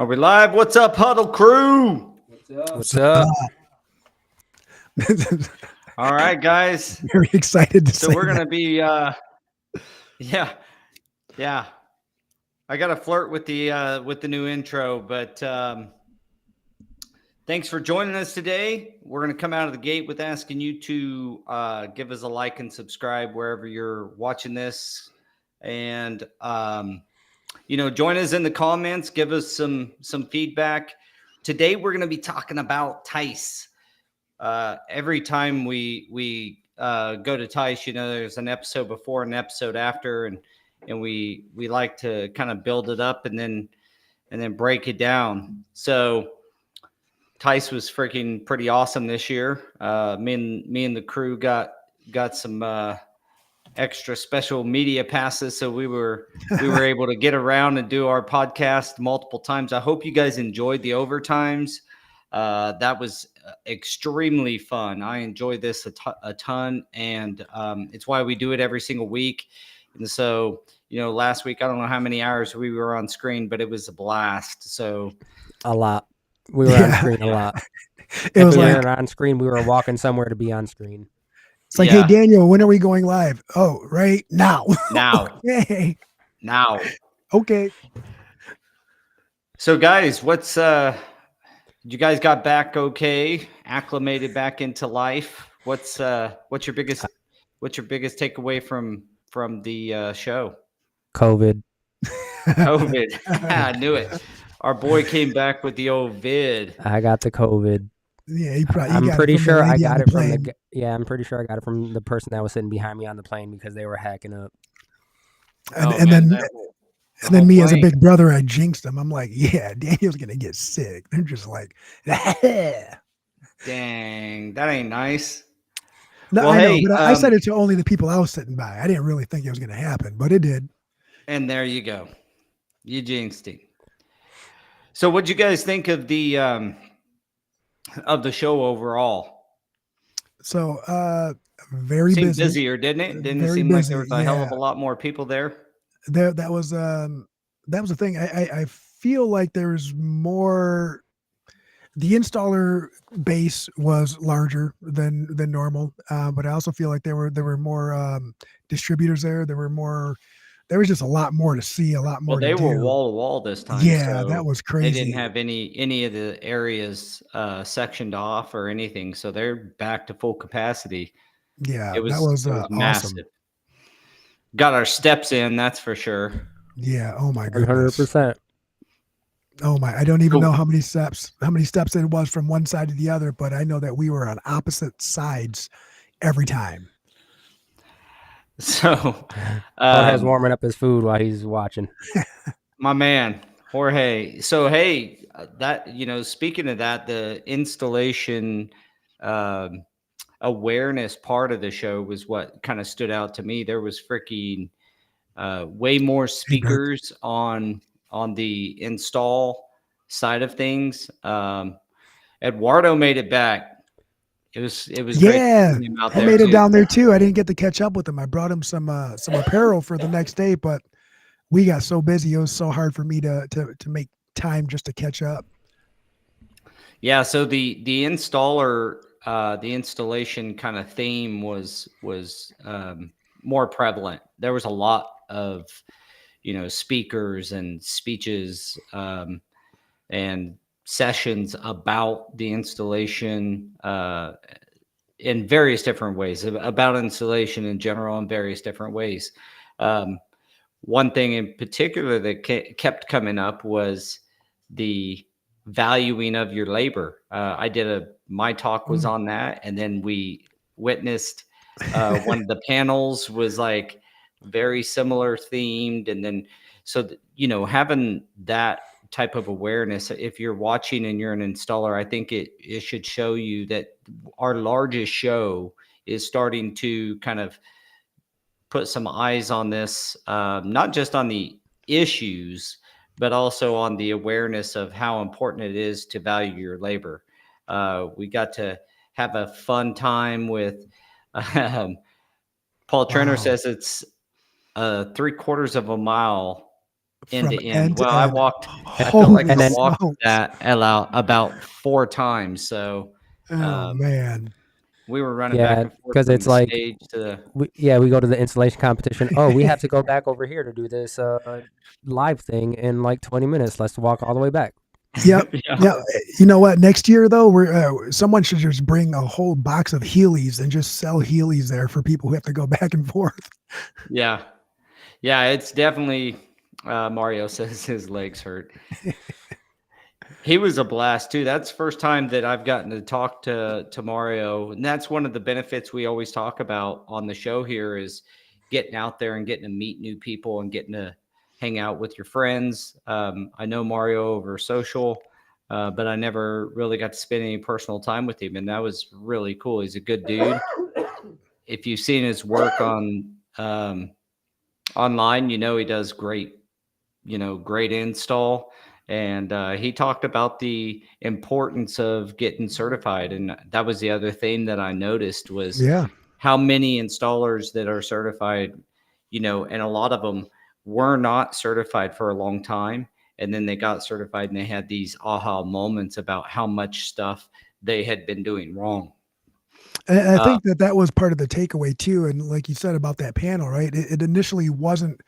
Are we live? What's up, Huddle crew? What's up? All right, guys. Very excited to So say we're that. gonna be, yeah. I got to flirt with the new intro, but thanks for joining us today. We're gonna come out of the gate with asking you to give us a like and subscribe wherever you're watching this, and join us in the comments. Give us some feedback. Today we're gonna be talking about TISE. Every time we go to TISE, there's an episode before and an episode after, and we like to kind of build it up and then break it down. So TISE was freaking pretty awesome this year. Me and the crew got some extra special media passes, so we were able to get around and do our podcast multiple times. I hope you guys enjoyed the overtimes. That was extremely fun. I enjoyed this a ton, and it's why we do it every single week. And so, last week, I don't know how many hours we were on screen, but it was a blast. So A lot. We were on screen a lot. It was we like, weren't on screen. We were walking somewhere to be on screen. it's like, hey, Daniel, when are we going live? Oh, right now. Okay. Now. Okay. So, guys, you guys got back okay? Acclimated back into life? What's your biggest takeaway from the show? COVID. I knew it. Our boy came back with the old vid. I got the COVID. Yeah, I'm pretty sure I got it from I'm pretty sure I got it from the person that was sitting behind me on the plane because they were hacking up. And then me as a big brother, I jinxed them. I'm like, yeah, Daniel's gonna get sick. They're just like, dang, that ain't nice. No, well, I know, but I said it to only the people I was sitting by. I didn't really think it was gonna happen, but it did. And there you go. You jinxed it. So what'd you guys think of the show overall? So very seemed busy. Busier, didn't it? Didn't it seem like there was a hell of a lot more people there? That was the thing. I feel like there's more. The installer base was larger than normal, but I also feel like there were more distributors there. There was just a lot more to see, a lot more. Well, they were wall to wall this time. Yeah, so that was crazy. They didn't have any of the areas sectioned off or anything, so they're back to full capacity. Yeah, it was massive. Awesome. Got our steps in, that's for sure. Yeah. Oh my goodness. 100%. Oh my! I don't even know how many steps it was from one side to the other, but I know that we were on opposite sides every time. So, Jorge's warming up his food while he's watching. My man, Jorge. So, hey, that speaking of that, the installation awareness part of the show was what kind of stood out to me. There was freaking way more speakers on the install side of things. Eduardo made it back. It was yeah. Great out I made it down there too. I didn't get to catch up with him. I brought him some apparel for the next day, but we got so busy. It was so hard for me to make time just to catch up. Yeah. So the installer, the installation kind of theme was more prevalent. There was a lot of speakers and speeches and sessions about the installation in various different ways, about installation in general in various different ways. One thing in particular that kept coming up was the valuing of your labor. My talk was on that, and then we witnessed one of the panels was like very similar themed, and then so having that type of awareness, if you're watching and you're an installer, I think it should show you that our largest show is starting to kind of put some eyes on this, not just on the issues, but also on the awareness of how important it is to value your labor. We got to have a fun time with Paul Turner says it's 3/4 of a mile end from to end. end to Well, I end. felt like Holy I walked smokes. that about 4 times. So Oh man. we were running Yeah, back and forth because from it's the like stage to the we go to the installation competition. Oh, we have to go back over here to do this live thing in like 20 minutes. Let's walk all the way back. Yep. yeah. Yeah. You know what? Next year though, someone should just bring a whole box of Heelys and just sell Heelys there for people who have to go back and forth. Yeah. Yeah, it's definitely Mario says his legs hurt. He was a blast too. That's the first time that I've gotten to talk to Mario, and that's one of the benefits we always talk about on the show here is getting out there and getting to meet new people and getting to hang out with your friends. I know Mario over social, but I never really got to spend any personal time with him, and that was really cool. He's a good dude. If you've seen his work on online, you know he does great great install. And he talked about the importance of getting certified. And that was the other thing that I noticed was Yeah. how many installers that are certified, and a lot of them were not certified for a long time. And then they got certified and they had these aha moments about how much stuff they had been doing wrong. And I think that was part of the takeaway too. And like you said about that panel, right? It initially wasn't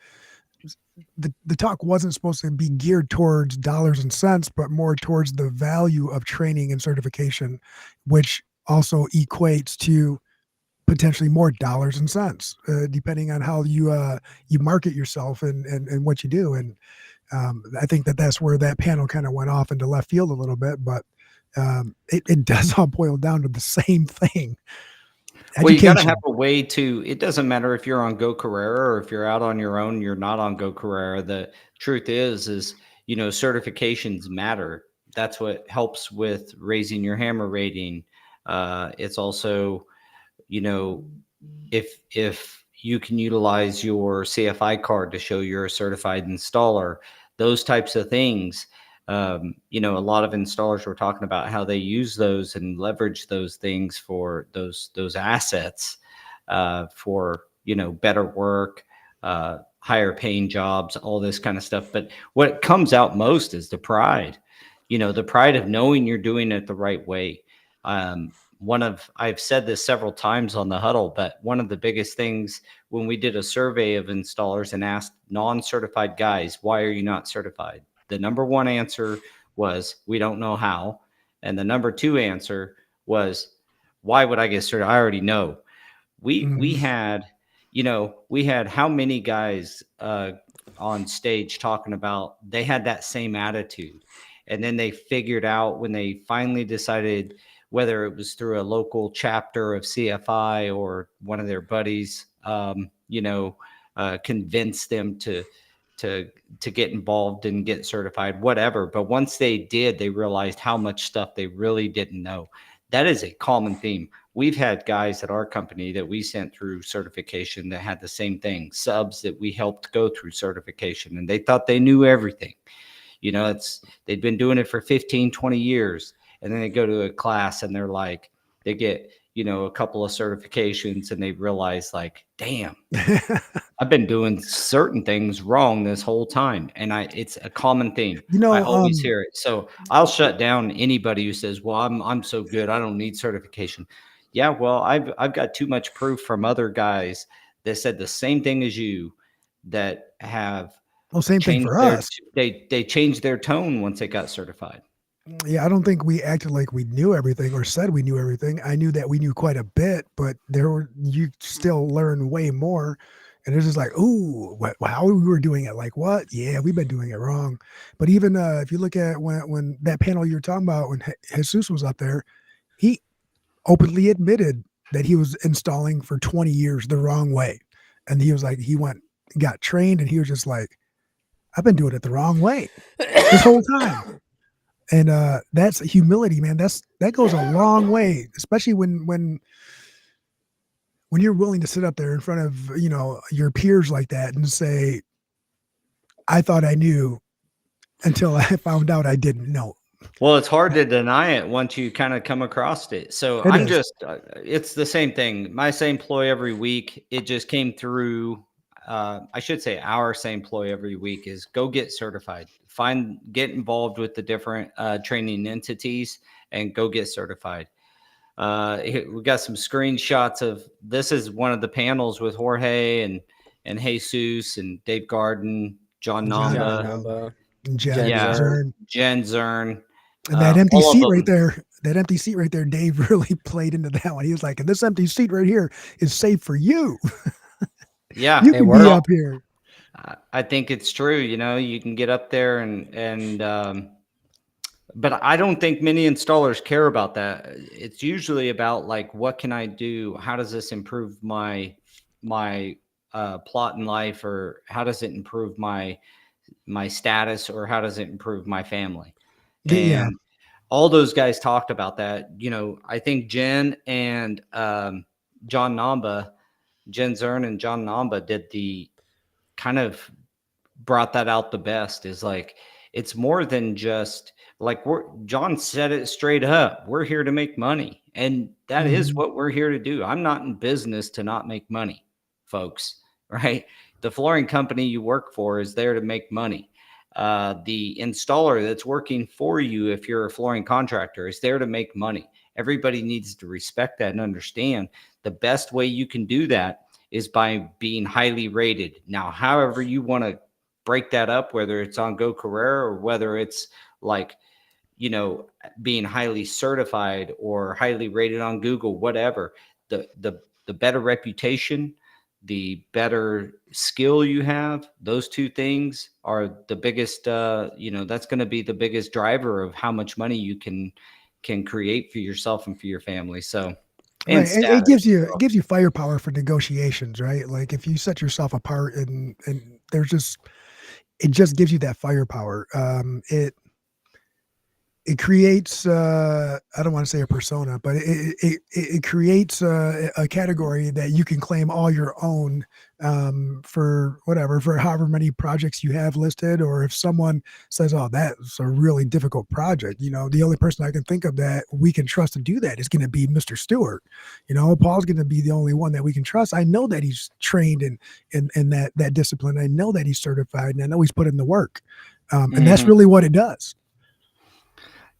the talk wasn't supposed to be geared towards dollars and cents, but more towards the value of training and certification, which also equates to potentially more dollars and cents, depending on how you market yourself and what you do. And I think that's where that panel kind of went off into left field a little bit, but it does all boil down to the same thing. Well, you got to Education. have a way to, it doesn't matter if you're on Go Carrera or if you're out on your own, you're not on Go Carrera. The truth is, certifications matter. That's what helps with raising your hammer rating. It's also, if you can utilize your CFI card to show you're a certified installer, those types of things. A lot of installers were talking about how they use those and leverage those things for those assets for better work, higher paying jobs, all this kind of stuff. But what comes out most is the pride, the pride of knowing you're doing it the right way. I've said this several times on the Huddle, but one of the biggest things when we did a survey of installers and asked non-certified guys, why are you not certified? The number one answer was, we don't know how. And the number two answer was, why would I get certified? I already know. We had how many guys on stage talking about they had that same attitude. And then they figured out when they finally decided, whether it was through a local chapter of CFI or one of their buddies, convinced them to get involved and get certified, whatever. But once they did, they realized how much stuff they really didn't know. That is a common theme. We've had guys at our company that we sent through certification that had the same thing, subs that we helped go through certification, and they thought they knew everything. They'd been doing it for 15, 20 years. And then they go to a class and they're like, they get, a couple of certifications and they realize like, damn, I've been doing certain things wrong this whole time. And it's a common theme. I always hear it. So I'll shut down anybody who says, well, I'm so good, I don't need certification. Yeah, well, I've got too much proof from other guys that said the same thing as you that have same thing for us. They changed their tone once they got certified. Yeah, I don't think we acted like we knew everything or said we knew everything. I knew that we knew quite a bit, but you still learn way more. And it's just like, ooh, how we were doing it? Like what? Yeah, we've been doing it wrong. But even if you look at when that panel you're talking about, when Jesus was up there, he openly admitted that he was installing for 20 years the wrong way. And he was like, got trained, and he was just like, I've been doing it the wrong way this whole time. And that's humility, man. That goes a long way, especially when you're willing to sit up there in front of your peers like that and say, I thought I knew until I found out I didn't know. Well, it's hard to deny it once you kind of come across it. So it's the same thing. My same ploy every week. It just came through. I should say our same ploy every week is go get certified. Get involved with the different training entities and go get certified. We got some screenshots of this is one of the panels with Jorge and Jesus and Dave Garden, John Namba, Jen yeah, Zern. Jen Zern. And that empty all of seat right them. there, Dave really played into that one. He was like, and this empty seat right here is safe for you. Yeah, You can be up here. I think it's true. You know, you can get up there but I don't think many installers care about that. It's usually about like, what can I do? How does this improve my plot in life, or how does it improve my status, or how does it improve my family? And all those guys talked about that. You know, I think Jen and John Namba, Jen Zern and John Namba did the kind of brought that out the best. Is like, it's more than just like John said it straight up. We're here to make money. And that is what we're here to do. I'm not in business to not make money, folks, right? The flooring company you work for is there to make money. The installer that's working for you, if you're a flooring contractor, is there to make money. Everybody needs to respect that and understand the best way you can do that is by being highly rated. Now, however you want to break that up, whether it's on Go Carrera or whether it's like, you know, being highly certified or highly rated on Google, whatever, the better reputation, the better skill you have, those two things are the biggest, you know, that's going to be the biggest driver of how much money you can create for yourself and for your family. So, and right. It gives you firepower for negotiations, right? Like if you set yourself apart and there's it just gives you that firepower. It creates I don't want to say a persona, but it creates a category that you can claim all your own for however many projects you have listed. Or if someone says, oh, that's a really difficult project, you know, the only person I can think of that we can trust to do that is going to be Mr. Stuart. You know, Paul's going to be the only one that we can trust. I know that he's trained in that discipline. I know that he's certified, and I know he's put in the work. And that's really what it does.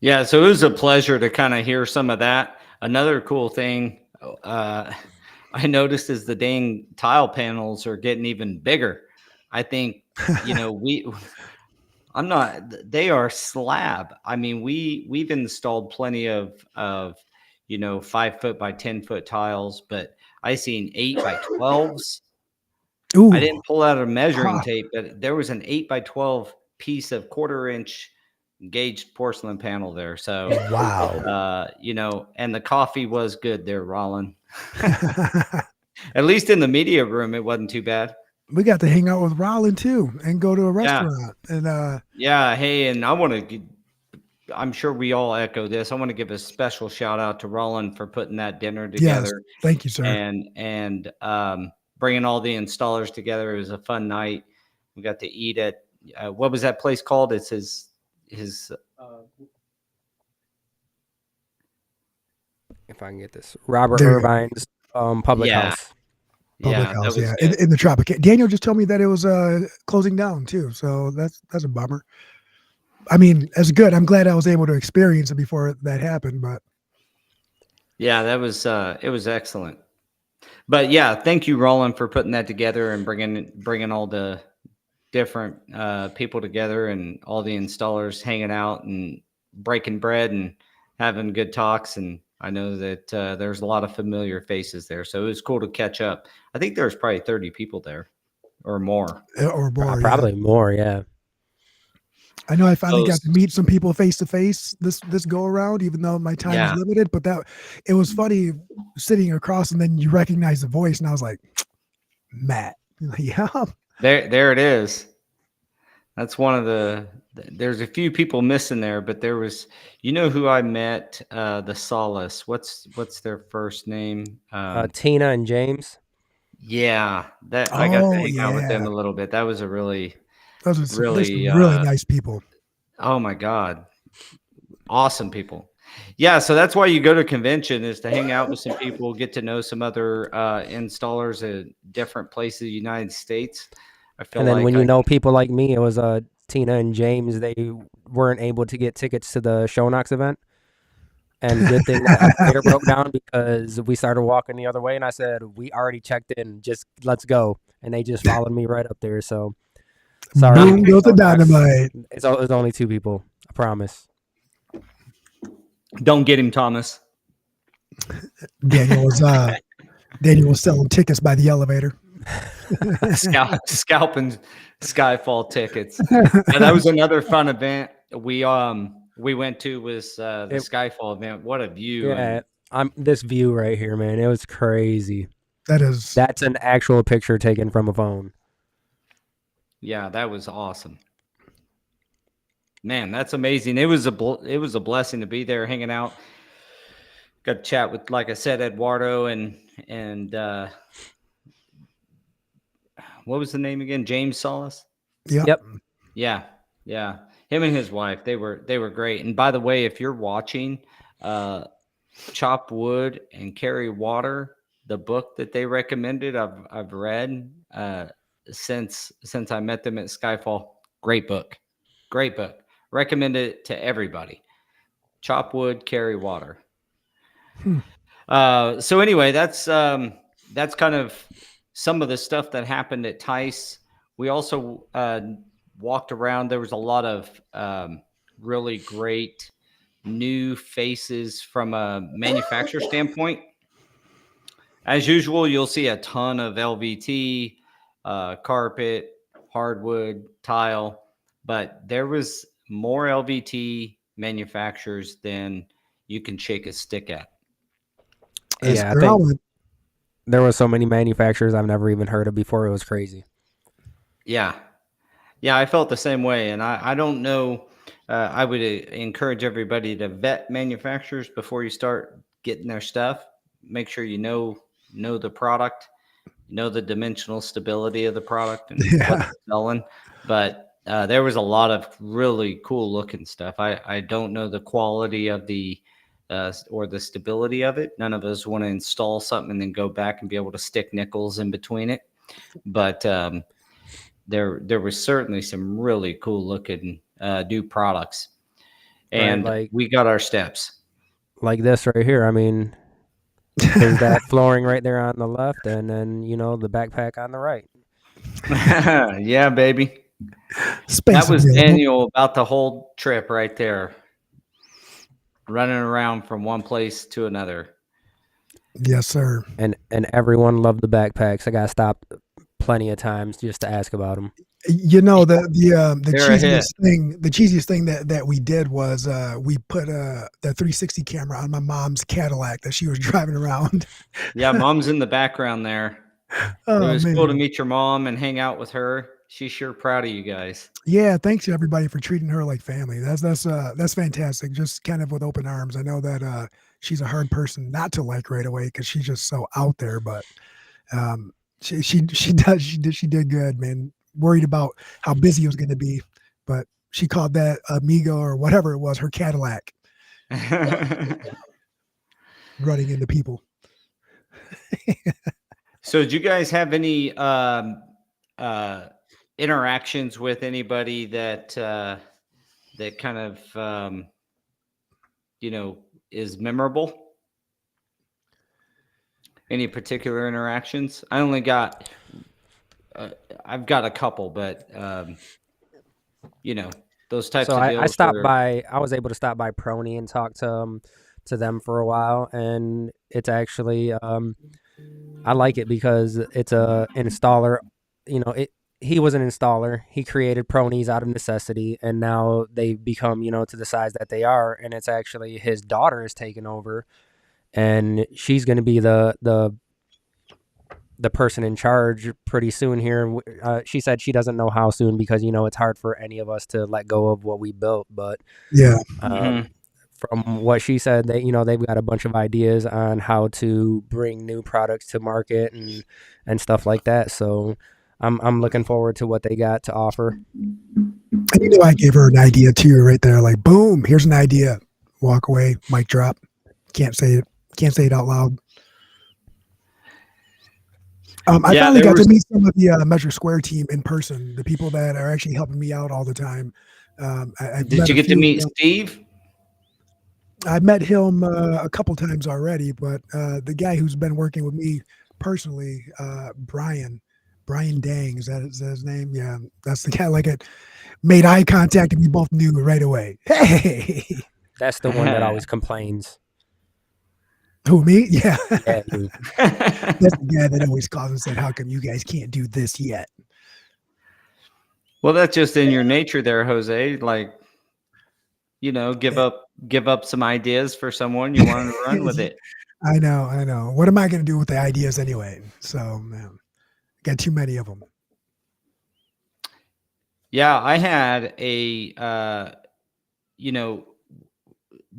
Yeah, so it was a pleasure to kind of hear some of that. Another cool thing I noticed is the dang tile panels are getting even bigger. I think, you know, they are slab. I mean, we've installed plenty of, you know, 5 foot by 10 foot tiles, but I seen 8 by 12s. Ooh, I didn't pull out a measuring tape, but there was an 8 by 12 piece of 1/4 inch gauged porcelain panel there. So wow. you know, and the coffee was good there, Rollin. At least in the media room, it wasn't too bad. We got to hang out with Rollin too and go to a restaurant. And yeah, hey, and I'm sure we all echo this. I want to give a special shout out to Rollin for putting that dinner together. Yes, thank you, sir. And bringing all the installers together. It was a fun night. We got to eat at what was that place called? It's his if I can get this, Robert Irvine's public house. Public house, yeah, in the Tropicana. Daniel just told me that it was closing down too, so that's a bummer. I mean, it's good. I'm glad I was able to experience it before that happened, but yeah, that was it was excellent. But yeah, thank you, Roland, for putting that together and bringing all the different people together and all the installers hanging out and breaking bread and having good talks. And I know that there's a lot of familiar faces there, so it was cool to catch up. I think there was probably 30 people there or more. Probably more, yeah. I know I finally got to meet some people face to face this go around, even though my time is limited. But it was funny sitting across, and then you recognize the voice, and I was like, Matt, yeah. There it is. That's one of there's a few people missing there, but there was, you know, who I met, the Solace. What's their first name? Tina and James. Yeah, I got to hang out with them a little bit. That was those are really nice people. Oh my God. Awesome people. Yeah, so that's why you go to convention, is to hang out with some people, get to know some other installers at different places in the United States. I feel And then like when you know people like me, it was Tina and James. They weren't able to get tickets to the Shownox event, and good thing the elevator broke down because we started walking the other way, and I said, "We already checked in. Just let's go." And they just followed me right up there. So sorry, Boom goes the dynamite. It's only 2 people. I promise. don't get him, Thomas. Daniel was selling tickets by the elevator. Scalping Skyfall tickets. Yeah, that was another fun event we went to, was the Skyfall event. What a view! Yeah, this view right here, man. It was crazy. That's an actual picture taken from a phone. Yeah, that was awesome. Man, that's amazing. It was a blessing to be there, hanging out. Got to chat with, like I said, Eduardo and what was the name again? James Solis. Yep. Yeah. Him and his wife, they were great. And by the way, if you're watching, Chop Wood and Carry Water, the book that they recommended, I've read since I met them at Skyfall. Great book. Recommend it to everybody. Chop Wood, Carry Water. So anyway, that's kind of some of the stuff that happened at TISE. We also walked around. There was a lot of really great new faces from a manufacturer standpoint. As usual, you'll see a ton of LVT, carpet, hardwood, tile, but there was more LVT manufacturers than you can shake a stick at. Yeah, I think there were so many manufacturers I've never even heard of before. It was crazy. Yeah, I felt the same way, and I don't know. I would encourage everybody to vet manufacturers before you start getting their stuff. Make sure you know the product, know the dimensional stability of the product and what they're selling. But there was a lot of really cool looking stuff. I don't know the quality of the or the stability of it. None of us want to install something and then go back and be able to stick nickels in between it. But there was certainly some really cool looking new products, and we got our steps. Like this right here. I mean, there's that flooring right there on the left, and then the backpack on the right. Yeah, baby. That was Daniel about the whole trip right there, running around from one place to another. Yes, sir. And everyone loved the backpacks. I got stopped plenty of times just to ask about them. The cheesiest thing that we did was we put the 360 camera on my mom's Cadillac that she was driving around. Yeah, mom's in the background there. It was cool to meet your mom and hang out with her. She's sure proud of you guys. Yeah, thanks to everybody for treating her like family. That's fantastic. Just kind of with open arms. I know that she's a hard person not to like right away because she's just so out there, but she did good, man. Worried about how busy it was going to be, but she called that Amigo or whatever it was her Cadillac. Running into people. So did you guys have any interactions with anybody that kind of is memorable? Any particular interactions? I only got I've got a couple, but those types of deals. I stopped by. I was able to stop by Prony and talk to them for a while, and it's actually I like it because it's a installer. He was an installer. He created Pronies out of necessity, and now they've become to the size that they are. And it's actually his daughter is taking over, and she's going to be the person in charge pretty soon here. She said she doesn't know how soon because it's hard for any of us to let go of what we built. But yeah, from what she said, they've got a bunch of ideas on how to bring new products to market and stuff like that. So I'm looking forward to what they got to offer. And I gave her an idea too, right there. Like, boom, here's an idea. walk away, mic drop. Can't say it out loud. I finally got to meet some of the Measure Square team in person, the people that are actually helping me out all the time. Did you get to meet Steve? I've met him a couple times already, but the guy who's been working with me personally, Brian Dang, is that his name? Yeah, that's the guy. Like, it made eye contact and we both knew right away. Hey, That's the one that always complains. who, me? Yeah, Yeah, you. that's the guy that always calls and said, "How come you guys can't do this yet?" Well, that's just in your nature, there, Jose. Like, you know, give up some ideas for someone, you want to run with it. I know. What am I going to do with the ideas anyway? So, man, got too many of them. Yeah, I had a, you know,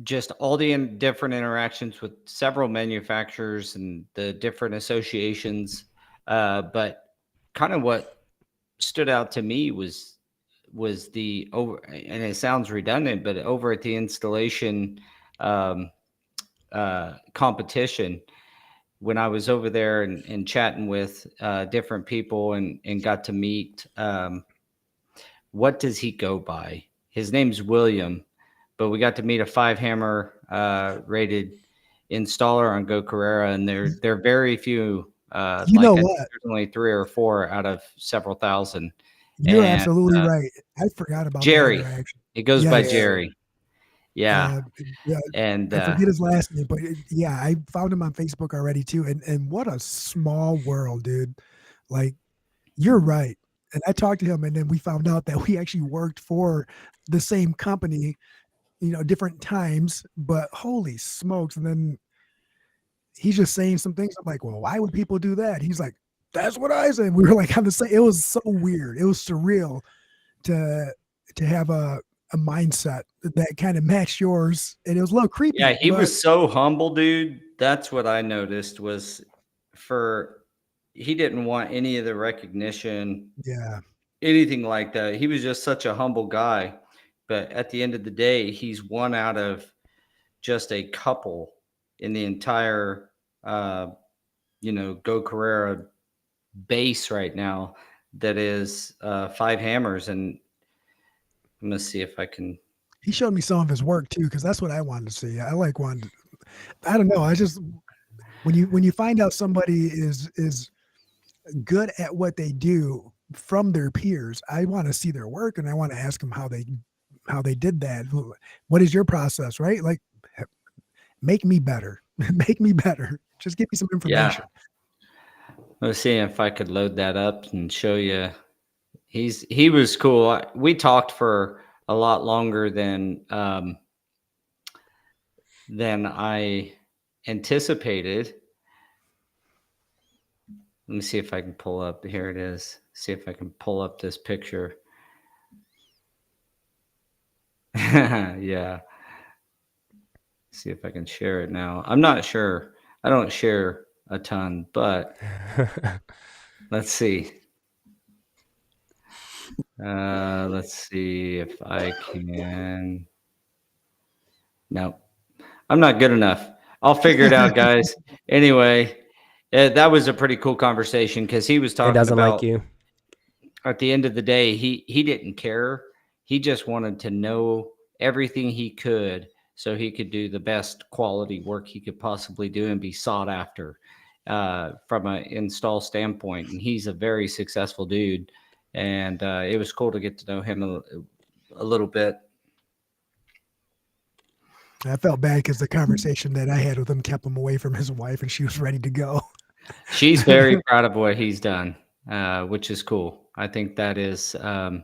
just all the different interactions with several manufacturers and the different associations. But kind of what stood out to me was the over, and it sounds redundant, but over at the installation competition, when I was over there and chatting with different people and got to meet, what does he go by? His name's William, but we got to meet a 5-hammer rated installer on Go Carrera, and they're very few. You know I what? think there's only 3 or 4 out of several thousand. You're absolutely right. I forgot about Jerry. that interaction. It goes by Jerry. Yeah. And I forget his last name, but I found him on Facebook already too. And what a small world, dude. Like, you're right. And I talked to him, and then we found out that we actually worked for the same company, different times, but holy smokes. And then he's just saying some things. I'm like, well, why would people do that? He's like, that's what I said. We were like on the same. It was so weird. It was surreal to have a mindset that kind of matched yours, and it was a little creepy. Yeah, he was so humble, dude. That's what I noticed was he didn't want any of the recognition, anything like that. He was just such a humble guy. But at the end of the day, he's one out of just a couple in the entire, Go Carrera base right now that is 5 hammers. And I'm going to see if I can. He showed me some of his work too, because that's what I wanted to see. I don't know. I just, when you find out somebody is good at what they do from their peers, I want to see their work, and I want to ask them how they did that. What is your process, right? Like, make me better. Make me better. Just give me some information. Yeah. Let's see if I could load that up and show you. He was cool. We talked for a lot longer than I anticipated. Let me see if I can pull up. Here it is. See if I can pull up this picture. Yeah. See if I can share it now. I'm not sure. I don't share a ton, but let's see. Let's see if I can. No, I'm not good enough. I'll figure it out, guys. Anyway, that was a pretty cool conversation because he was talking doesn't about, like you. At the end of the day, he didn't care. He just wanted to know everything he could so he could do the best quality work he could possibly do and be sought after from an install standpoint. And he's a very successful dude. And it was cool to get to know him a little bit. I felt bad because the conversation that I had with him kept him away from his wife, and she was ready to go. She's very proud of what he's done, which is cool. I think that is, one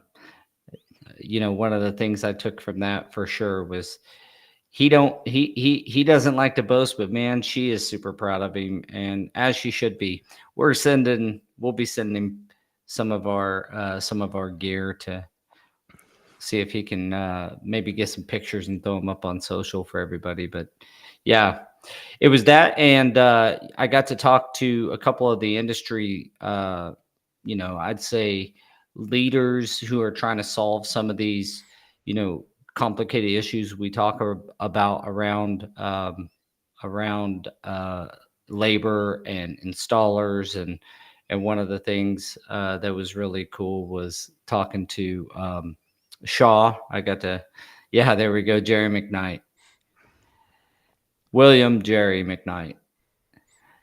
of the things I took from that for sure was he doesn't like to boast, but man, she is super proud of him, and as she should be. We'll be sending him some of our gear to see if he can maybe get some pictures and throw them up on social for everybody. But yeah, it was that. And I got to talk to a couple of the industry, I'd say leaders who are trying to solve some of these, complicated issues we talk about around labor and installers, and one of the things that was really cool was talking to Shaw. I got to, yeah, there we go, Jerry McKnight. William Jerry McKnight.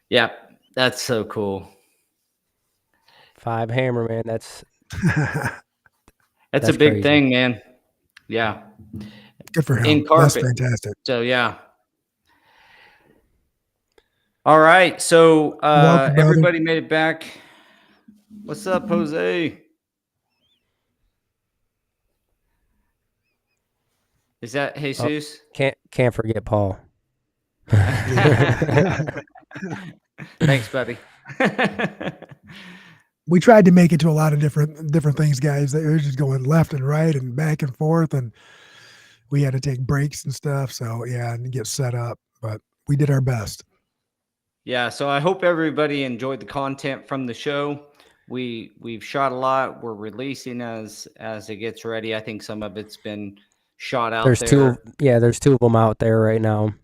Yeah, that's so cool. 5 hammer, man. That's That's a big crazy. thing, man. Yeah. Good for him. In carpet. That's fantastic. So yeah. All right. So Welcome, brother. everybody made it back. What's up, Jose? Is that Jesus? Can't forget Paul. Thanks, buddy. We tried to make it to a lot of different things, guys. It was just going left and right and back and forth, and we had to take breaks and stuff. So yeah, and get set up, but we did our best. Yeah. So I hope everybody enjoyed the content from the show. We've shot a lot. We're releasing as it gets ready. I think some of it's been shot out There's there. there's 2 of them out there right now.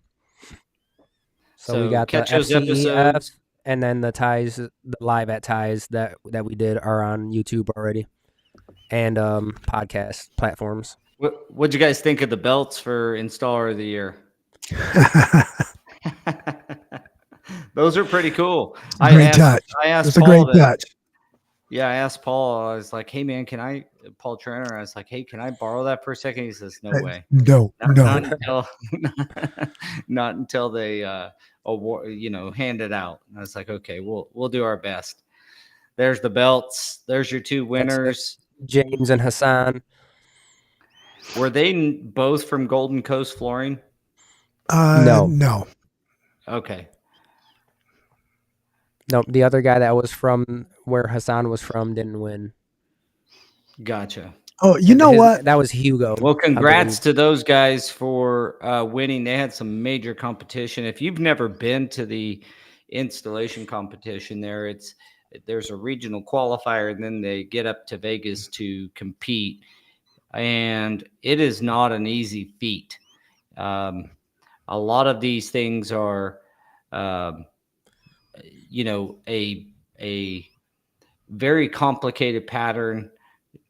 So we got the catch those FCEF episodes. and then the TISE, the live at TISE that we did are on YouTube already, and podcast platforms. What'd you guys think of the belts for Installer of the Year? Those are pretty cool. Great touch. I asked It's a Paul great touch. Yeah, I asked Paul. I was like, "Hey, man, Paul Trenner?" I was like, "Hey, can I borrow that for a second?" He says, "No way. No. Not until not until they award, hand it out." And I was like, "Okay, we'll do our best." There's the belts. There's your 2 winners, James and Hassan. Were they both from Golden Coast Flooring? No. Okay. No, the other guy that was from where Hassan was from didn't win. Gotcha. Oh, you know what? That was Hugo. Well, congrats to those guys for winning. They had some major competition. If you've never been to the installation competition there's a regional qualifier, and then they get up to Vegas to compete. And it is not an easy feat. A lot of these things are, a very complicated pattern,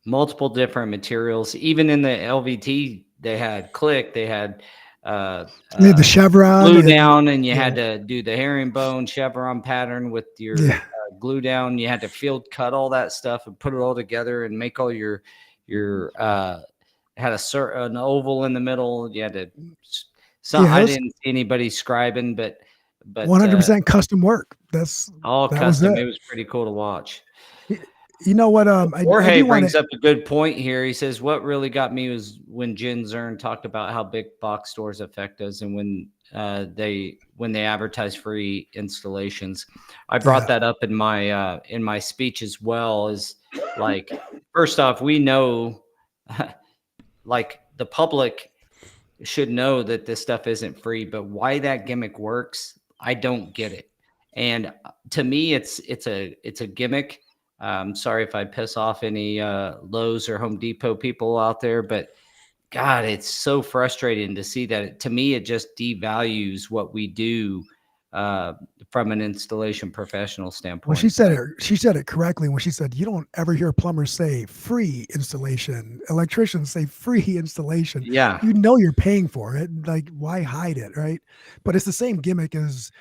multiple different materials. Even in the LVT, they had click, they had the chevron glue down, and you had to do the herringbone chevron pattern with your glue down. You had to field cut all that stuff and put it all together and make all your had an oval in the middle. You had to. I didn't see anybody scribing, but 100% custom work. That's all custom. It was pretty cool to watch. You know what? Jorge brings up a good point here. He says, what really got me was when Jen Zern talked about how big box stores affect us, and when they advertise free installations. I brought that up in my speech as well. Is like, first off, we know, like, the public should know that this stuff isn't free, but why that gimmick works, I don't get it. And to me, it's a gimmick. Sorry if I piss off any Lowe's or Home Depot people out there, but God, it's so frustrating to see that. To me, it just devalues what we do from an installation professional standpoint. Well, she said it correctly when she said, you don't ever hear plumbers say free installation, electricians say free installation. Yeah. You know you're paying for it. Like, why hide it, right? But it's the same gimmick as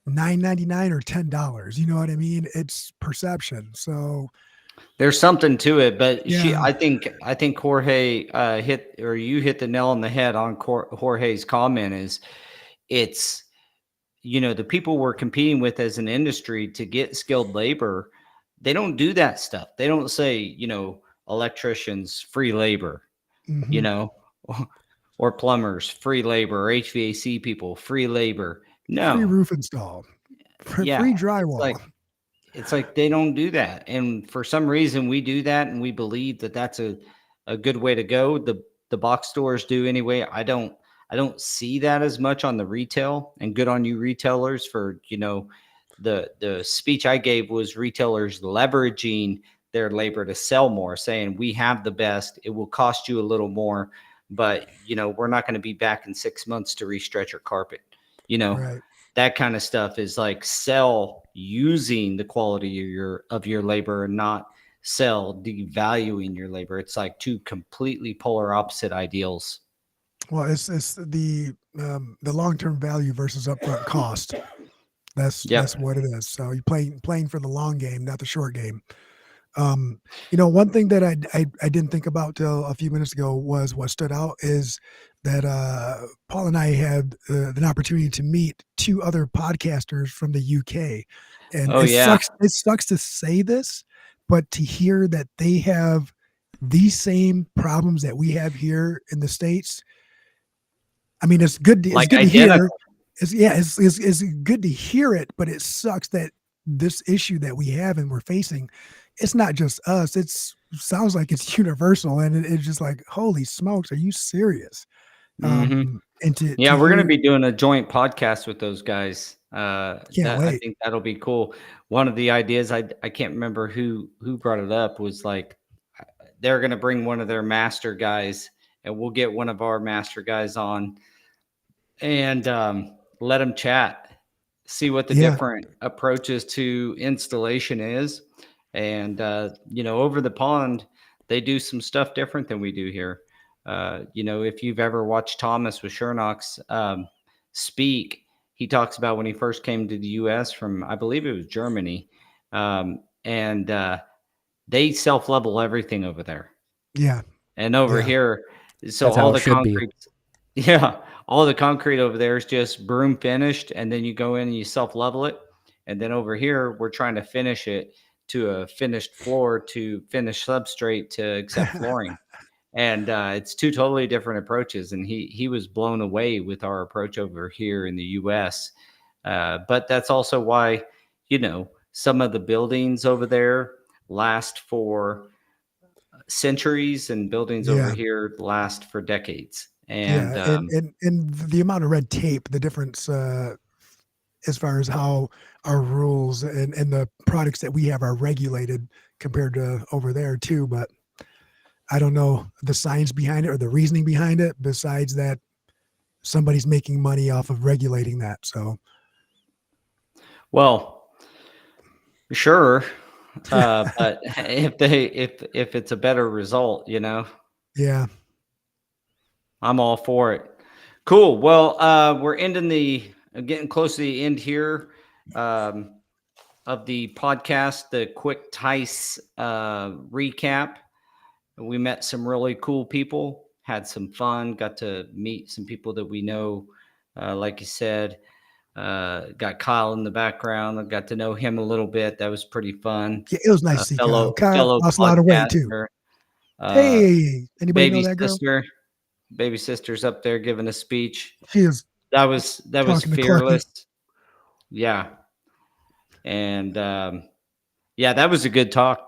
$9.99 or $10. You know what I mean? It's perception. So there's something to it, but yeah. I think Jorge hit the nail on the head on Jorge's comment. Is it's, the people we're competing with as an industry to get skilled labor, they don't do that stuff. They don't say, electricians, free labor, or plumbers, free labor, or HVAC people, free labor. No. Free roof install. Free drywall. It's like they don't do that. And for some reason we do that, and we believe that that's a good way to go. The box stores do anyway. I don't see that as much on the retail, and good on you retailers for, the speech I gave was retailers leveraging their labor to sell more, saying we have the best, it will cost you a little more, but we're not going to be back in 6 months to restretch your carpet. Right. That kind of stuff is like sell using the quality of your labor and not sell devaluing your labor. It's like two completely polar opposite ideals. Well, it's the long-term value versus upfront cost. That's what it is. So you playing for the long game, not the short game. One thing that I didn't think about till a few minutes ago was what stood out is that Paul and I had an opportunity to meet two other podcasters from the UK, and Oh, yeah. It sucks to say this, but to hear that they have these same problems that we have here in the States. I mean, it's good. It's good to hear. It's good to hear it, but it sucks that this issue that we have and we're facing, it's not just us. Sounds like it's universal, and it's just like, holy smokes, are you serious? Mm-hmm. And we're going to be doing a joint podcast with those guys. Can't wait. I think that'll be cool. One of the ideas, I can't remember who brought it up, was like they're going to bring one of their master guys, and we'll get one of our master guys on and let them chat, see what the different approaches to installation is. And, over the pond, they do some stuff different than we do here. If you've ever watched Thomas with Shernox speak, he talks about when he first came to the U.S. from, I believe it was Germany, and they self-level everything over there. Yeah. And over here, so that's all how the it should be. concrete, all the concrete over there is just broom finished, and then you go in and you self-level it. And then over here, we're trying to finish it to a finished floor, to finished substrate, to accept flooring. And it's two totally different approaches. And he was blown away with our approach over here in the U.S. But that's also why, some of the buildings over there last for centuries, and buildings over here last for decades. And and the amount of red tape, the difference as far as how our rules and the products that we have are regulated compared to over there too. But I don't know the science behind it or the reasoning behind it, besides that somebody's making money off of regulating that. So, well, sure. But if it's a better result, yeah, I'm all for it. Cool. Well, we're getting close to the end here of the podcast, the quick TISE recap. We met some really cool people, had some fun, got to meet some people that we know. Like you said, got Kyle in the background. I got to know him a little bit. That was pretty fun. Yeah, it was nice to see Kyle. Kyle lost a lot of weight too. Hey, anybody know that girl? Baby sister's up there giving a speech. She is. That was fearless. Yeah. And that was a good talk.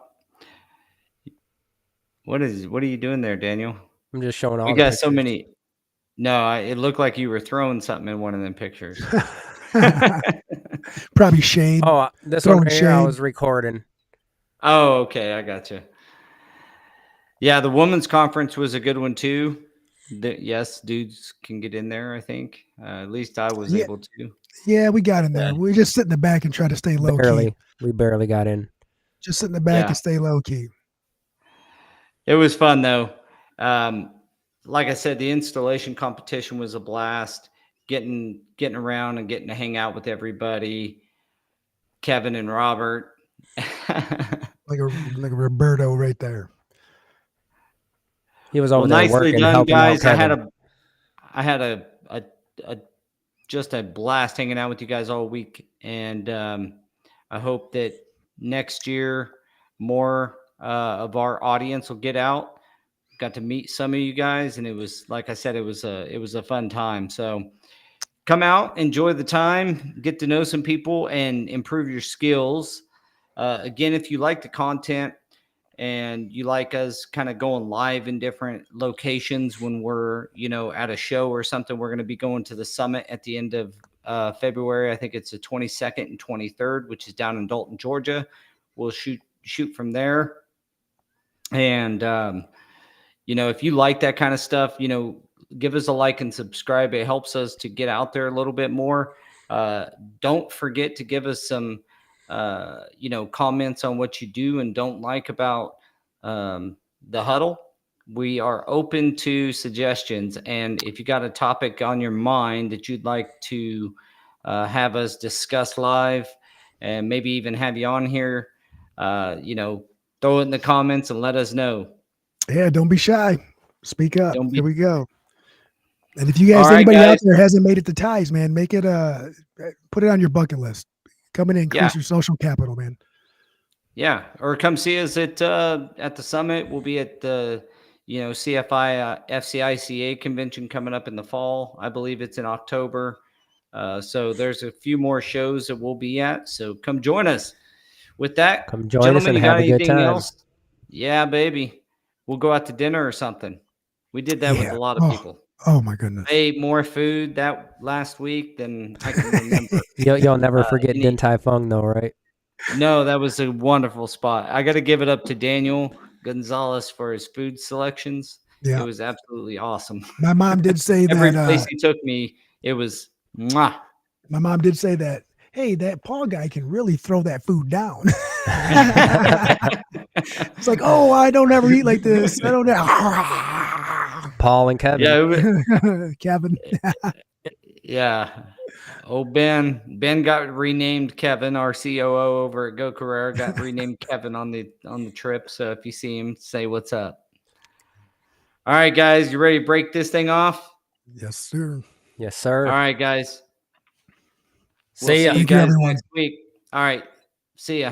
What are you doing there, Daniel? I'm just showing all. We got so many. No, it looked like you were throwing something in one of them pictures. Probably shade. Oh, this one right here, I was recording. Oh, okay, I got you. Yeah, the women's conference was a good one too. Yes, dudes can get in there, I think. At least I was able to. Yeah, we got in there. We just sit in the back and try to stay low key. We barely got in. Just sit in the back and stay low key. It was fun though. Like I said, the installation competition was a blast. Getting around and getting to hang out with everybody. Kevin and Robert. like a Roberto right there. He was over there nicely working, done, guys. I had a just a blast hanging out with you guys all week, and I hope that next year more of our audience will get out. Got to meet some of you guys, and it was, like I said, it was a fun time. So come out, enjoy the time, get to know some people, and improve your skills. Again, if you like the content and you like us kind of going live in different locations when we're, at a show or something, we're going to be going to the summit at the end of February. I think it's the 22nd and 23rd, which is down in Dalton, Georgia. We'll shoot from there. And, if you like that kind of stuff, give us a like and subscribe. It helps us to get out there a little bit more. Don't forget to give us some, comments on what you do and don't like about the huddle. We are open to suggestions. And if you got a topic on your mind that you'd like to have us discuss live and maybe even have you on here, throw it in the comments and let us know. Yeah, don't be shy. Speak up. Don't be- Here we go. And if you guys, All right, anybody out guys. there hasn't made it to TISE, man, make it put it on your bucket list. Come in and increase Yeah. your social capital, man. Yeah, or come see us at the summit. We'll be at the CFI FCICA convention coming up in the fall. I believe it's in October. So there's a few more shows that we'll be at. So come join us. With that, Come join us gentlemen, and you got have a good anything time. else? Yeah, baby. We'll go out to dinner or something. We did that with a lot of people. Oh my goodness. I ate more food that last week than I can remember. You'll never forget Din Tai Fung, though, right? No, that was a wonderful spot. I got to give it up to Daniel Gonzalez for his food selections. Yeah. It was absolutely awesome. My mom did say Every that. place he took me, it was mwah. My mom did say that. Hey, that Paul guy can really throw that food down. It's like, oh, I don't ever eat like this. I don't know. Paul and Kevin. Yeah, Kevin. yeah. Oh, Ben got renamed Kevin. Our COO over at Go Carrera got renamed Kevin on the trip. So if you see him, say what's up. All right, guys, you ready to break this thing off? Yes, sir. Yes, sir. All right, guys. See ya. We'll see you guys next week. All right. See ya.